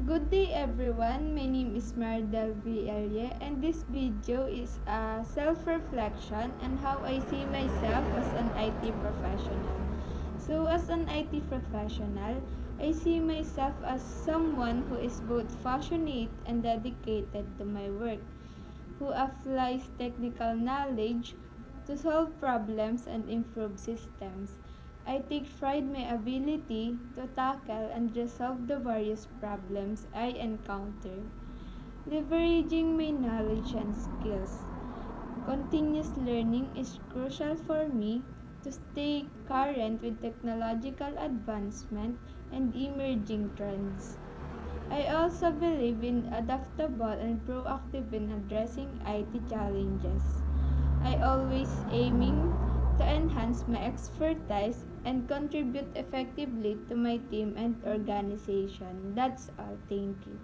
Good day everyone, my name is Mardel Villarre and this video is a self-reflection on how I see myself as an IT professional. So as an IT professional, I see myself as someone who is both passionate and dedicated to my work, who applies technical knowledge to solve problems and improve systems. I take pride in my ability to tackle and resolve the various problems I encounter, leveraging my knowledge and skills. Continuous learning is crucial for me to stay current with technological advancement and emerging trends. I also believe in adaptable and proactive in addressing IT challenges. I always aiming to enhance my expertise and contribute effectively to my team and organization. That's all. Thank you.